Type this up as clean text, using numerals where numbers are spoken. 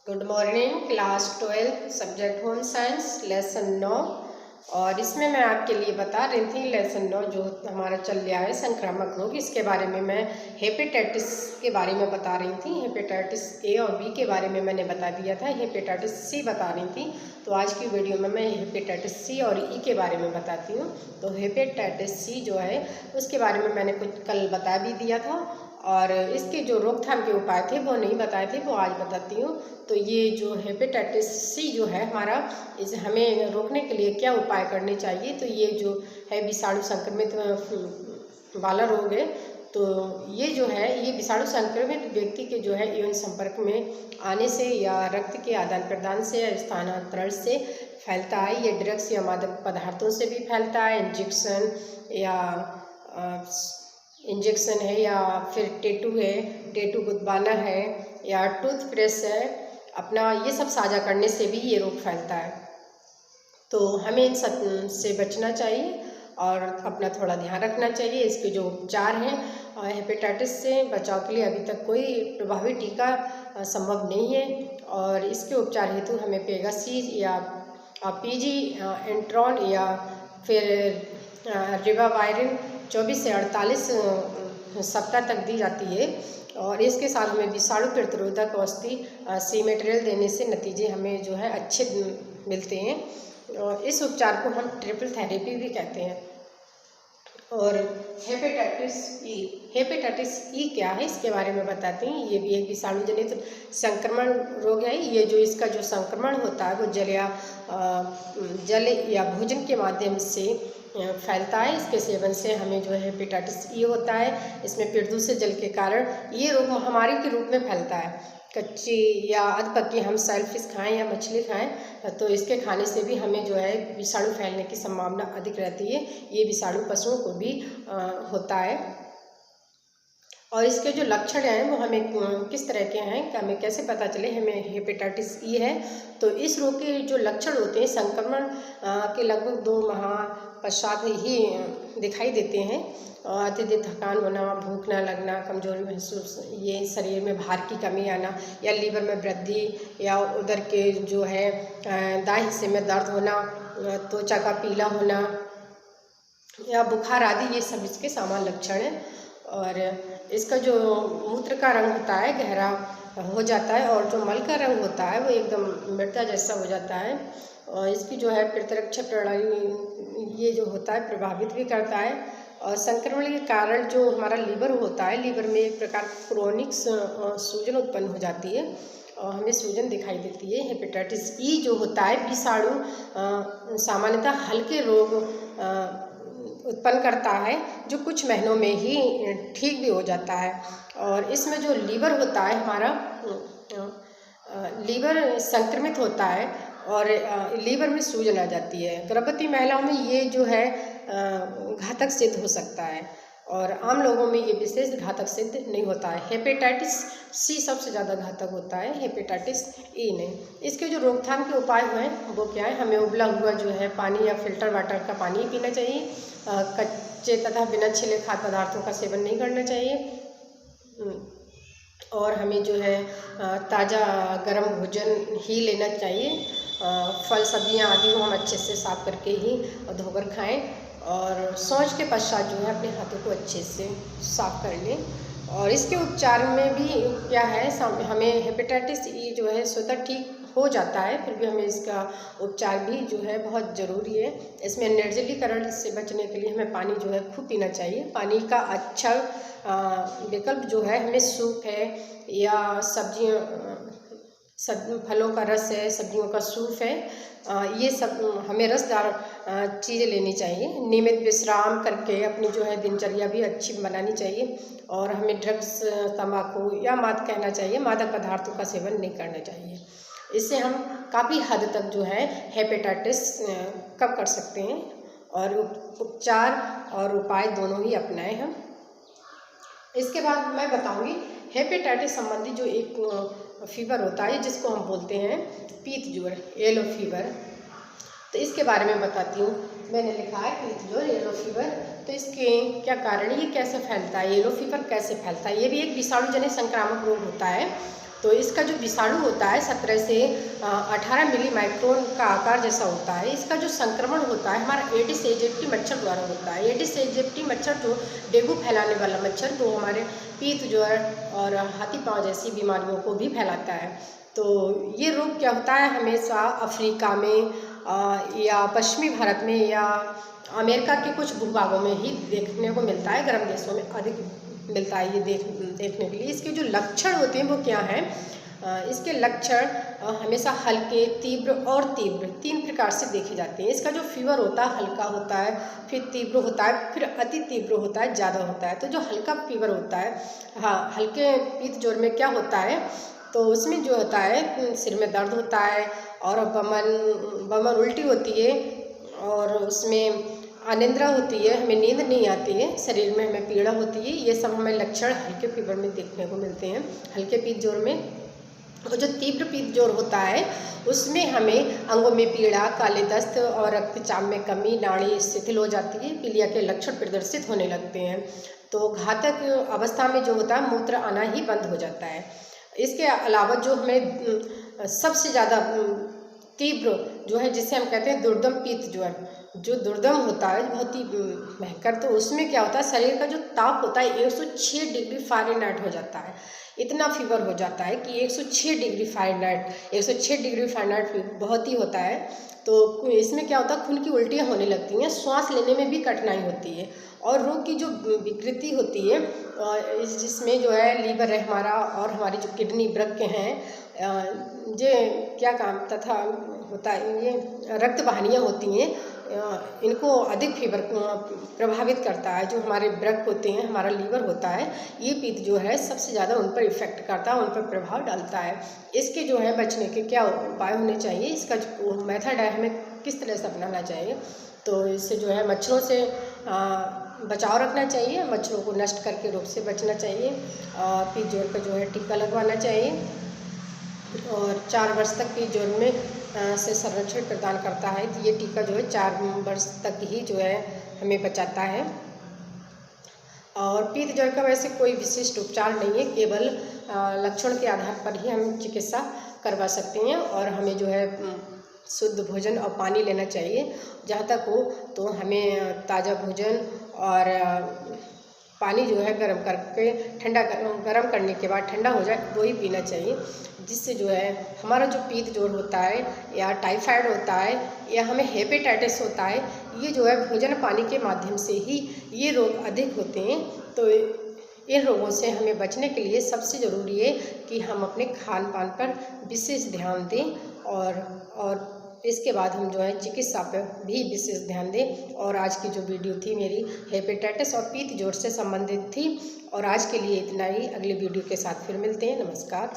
Good morning class 12 subject home science lesson 9। और इसमें मैं आपके लिए बता रही थी लेसन 9 जो हमारा चल रहा है संक्रामक रोग, इसके बारे में मैं हेपेटाइटिस के बारे में बता रही थी। हेपेटाइटिस ए और बी के बारे में मैंने बता दिया था, हेपेटाइटिस सी बता रही थी। तो आज की वीडियो में मैं हेपेटाइटिस सी और ई के बारे में बताती हूँ। तो हेपेटाइटिस सी जो है उसके बारे में मैंने कुछ कल बता भी दिया था, और इसके जो रोकथाम के उपाय थे वो नहीं बताए थे, वो आज बताती हूँ। तो ये जो हेपेटाइटिस सी जो है हमारा, इसे हमें रोकने के लिए क्या उपाय करने चाहिए। तो ये जो है विषाणु संक्रमित वाला रोग है। तो ये जो है ये विषाणु संक्रमित व्यक्ति के जो है यौन संपर्क में आने से या रक्त के आदान प्रदान से या स्थानांतरण से फैलता है। ये ड्रग्स या मादक पदार्थों से भी फैलता है, इंजेक्शन है या फिर टेटू गुदवाना है या टूथब्रश है अपना, ये सब साझा करने से भी ये रोग फैलता है। तो हमें इन सब से बचना चाहिए और अपना थोड़ा ध्यान रखना चाहिए। इसके जो उपचार हैं, हेपेटाइटिस से बचाव के लिए अभी तक कोई प्रभावी टीका संभव नहीं है, और इसके उपचार हेतु हमें पेगासीज या पीजी एंट्रॉन या फिर रिबावायरिन 24 से 48 सप्ताह तक दी जाती है। और इसके साथ हमें विषाणु प्रतिरोधक औषधि सी मटेरियल देने से नतीजे हमें जो है अच्छे मिलते हैं। और इस उपचार को हम ट्रिपल थेरेपी भी कहते हैं। और हेपेटाइटिस ई क्या है इसके बारे में बताते हैं। ये भी एक विषाणु जनित संक्रमण रोग है। ये जो इसका जो संक्रमण होता है वो जल या भोजन के माध्यम से फैलता है। इसके सेवन से हमें जो है हेपेटाइटिस ई होता है। इसमें प्रदूषित जल के कारण ये रोग महामारी के रूप में फैलता है। कच्ची या अधपकी हम सेलफिश खाएं या मछली खाएं तो इसके खाने से भी हमें जो है विषाणु फैलने की संभावना अधिक रहती है। ये विषाणु पशुओं को भी होता है। और इसके जो लक्षण हैं वो हमें किस तरह के हैं, कि हमें कैसे पता चले हमें हेपेटाइटिस ई है। तो इस रोग के जो लक्षण होते हैं संक्रमण के लगभग 2 माह पश्चात ही दिखाई देते हैं। अत्यधिक थकान होना, भूख न लगना, कमजोरी महसूस, ये शरीर में भार की कमी आना या लीवर में वृद्धि या उदर के जो है दाएं हिस्से में दर्द होना, त्वचा का पीला होना या बुखार आदि, ये सब इसके सामान्य लक्षण हैं। और इसका जो मूत्र का रंग होता है गहरा हो जाता है, और जो मल का रंग होता है वो एकदम मृदा जैसा हो जाता है। और इसकी जो है प्रतिरक्षा प्रणाली ये जो होता है प्रभावित भी करता है। और संक्रमण के कारण जो हमारा लीवर होता है, लीवर में एक प्रकार क्रोनिक सूजन उत्पन्न हो जाती है और हमें सूजन दिखाई देती है। हेपेटाइटिस ई जो होता है विषाणु सामान्यतः हल्के रोग उत्पन्न करता है जो कुछ महीनों में ही ठीक भी हो जाता है। और इसमें जो लीवर होता है हमारा, लीवर संक्रमित होता है और लीवर में सूजन आ जाती है। गर्भवती महिलाओं में ये जो है घातक सिद्ध हो सकता है, और आम लोगों में ये विशेष घातक सिद्ध नहीं होता है। हेपेटाइटिस सी सबसे ज़्यादा घातक होता है, हेपेटाइटिस ई नहीं। इसके जो रोकथाम के उपाय हैं वो क्या है, हमें उबला हुआ जो है पानी या फिल्टर वाटर का पानी पीना चाहिए। कच्चे तथा बिना छिले खाद्य पदार्थों का सेवन नहीं करना चाहिए। और हमें जो है ताज़ा गर्म भोजन ही लेना चाहिए। फल सब्जियां आदि को हम अच्छे से साफ करके ही धोकर खाएं, और शौच के पश्चात जो है अपने हाथों को अच्छे से साफ कर लें। और इसके उपचार में भी क्या है, हमें हेपेटाइटिस ई जो है स्वतः ठीक हो जाता है, फिर भी हमें इसका उपचार भी जो है बहुत ज़रूरी है। इसमें निर्जलीकरण से बचने के लिए हमें पानी जो है खूब पीना चाहिए। पानी का अच्छा विकल्प जो है हमें सूप है या फलों का रस है, सब्जियों का सूप है, ये सब हमें रसदार चीज़ें लेनी चाहिए। नियमित विश्राम करके अपनी जो है दिनचर्या भी अच्छी बनानी चाहिए। और हमें ड्रग्स, तंबाकू या कहना चाहिए मादक पदार्थों का सेवन नहीं करना चाहिए। इससे हम काफ़ी हद तक जो है हेपेटाइटिस कम कर सकते हैं, और उपचार और उपाय दोनों ही अपनाएं हम। इसके बाद मैं बताऊंगी हेपेटाइटिस संबंधी जो एक फीवर होता है जिसको हम बोलते हैं पीत ज्वर, येलो फीवर। तो इसके बारे में बताती हूँ। मैंने लिखा है पीत ज्वर, येलो फीवर। तो इसके क्या कारण है, ये कैसे फैलता है, येलो फीवर कैसे फैलता है। ये भी एक विषाणु जनित संक्रामक रोग होता है। तो इसका जो विषाणु होता है 17 से 18 मिली माइक्रोन का आकार जैसा होता है। इसका जो संक्रमण होता है हमारा एडिस एजिप्टी मच्छर द्वारा होता है। एडिस एजिप्टी मच्छर जो डेंगू फैलाने वाला मच्छर, वो हमारे पीत ज्वर और हाथी पाँव जैसी बीमारियों को भी फैलाता है। तो ये रोग क्या होता है, हमेशा अफ्रीका में या पश्चिमी भारत में या अमेरिका के कुछ भूभागों में ही देखने को मिलता है। गर्म देशों में अधिक मिलता है ये देखने के लिए। इसके जो लक्षण होते हैं वो क्या हैं? इसके लक्षण हमेशा हल्के, तीव्र और तीव्र 3 प्रकार से देखे जाते हैं। इसका जो फीवर होता है हल्का होता है, फिर तीव्र होता है, फिर अति तीव्र होता है, ज़्यादा होता है। तो जो हल्का फीवर होता है, हाँ, हल्के पीत ज्वर में क्या होता है, तो उसमें जो होता है सिर में दर्द होता है और बमन उल्टी होती है और उसमें अनिद्रा होती है, हमें नींद नहीं आती है, शरीर में हमें पीड़ा होती है। ये सब हमें लक्षण हल्के फीवर में देखने को मिलते हैं, हल्के पीत ज्वर में। और जो तीव्र पीत ज्वर होता है उसमें हमें अंगों में पीड़ा, काले दस्त और रक्तचाप में कमी, नाड़ी शिथिल हो जाती है, पीलिया के लक्षण प्रदर्शित होने लगते हैं। तो घातक अवस्था में जो होता है मूत्र आना ही बंद हो जाता है। इसके अलावा जो हमें सबसे ज़्यादा तीव्र जो है, जिसे हम कहते हैं दुर्दम पीत ज्वर, जो दुर्दम होता है बहुत ही भयंकर, तो उसमें क्या होता है, शरीर का जो ताप होता है 106 डिग्री फ़ारेनहाइट हो जाता है। इतना फीवर हो जाता है कि 106 डिग्री फ़ारेनहाइट, 106 डिग्री फ़ारेनहाइट बहुत ही होता है। तो इसमें क्या होता है, खून की उल्टियाँ होने लगती हैं, श्वास लेने में भी कठिनाई होती है और रोग की जो विकृति होती है जिसमें जो है लीवर है हमारा और हमारी जो किडनी, वृक्क हैं, ये क्या काम तथा होता है, ये रक्त वाहिनियाँ होती हैं, इनको अधिक फीवर प्रभावित करता है। जो हमारे वृक्क होते हैं, हमारा लीवर होता है, ये पीत जो है सबसे ज़्यादा उन पर इफ़ेक्ट करता है, उन पर प्रभाव डालता है। इसके जो है बचने के क्या उपाय होने चाहिए, इसका जो मेथड है हमें किस तरह से अपनाना चाहिए, तो इससे जो है मच्छरों से बचाव रखना चाहिए, मच्छरों को नष्ट करके रोग से बचना चाहिए। पीत ज्वर का जो है टीका लगवाना चाहिए और 4 वर्ष तक पीत ज्वर में से संरक्षण प्रदान करता है। तो ये टीका जो है 4 वर्ष तक ही जो है हमें बचाता है। और पीत ज्वर का वैसे कोई विशिष्ट उपचार नहीं है, केवल लक्षण के आधार पर ही हम चिकित्सा करवा सकते हैं। और हमें जो है शुद्ध भोजन और पानी लेना चाहिए जहाँ तक हो, तो हमें ताज़ा भोजन और पानी जो है गर्म करके गर्म करने के बाद ठंडा हो जाए वो ही पीना चाहिए, जिससे जो है हमारा जो पीत ज्वर होता है या टाइफाइड होता है या हमें हेपेटाइटिस होता है, ये जो है भोजन पानी के माध्यम से ही ये रोग अधिक होते हैं। तो इन रोगों से हमें बचने के लिए सबसे ज़रूरी है कि हम अपने खान पान पर विशेष ध्यान दें और इसके बाद हम जो है चिकित्सा पर भी विशेष ध्यान दें। और आज की जो वीडियो थी मेरी हेपेटाइटिस और पीत ज्वर से संबंधित थी। और आज के लिए इतना ही, अगले वीडियो के साथ फिर मिलते हैं। नमस्कार।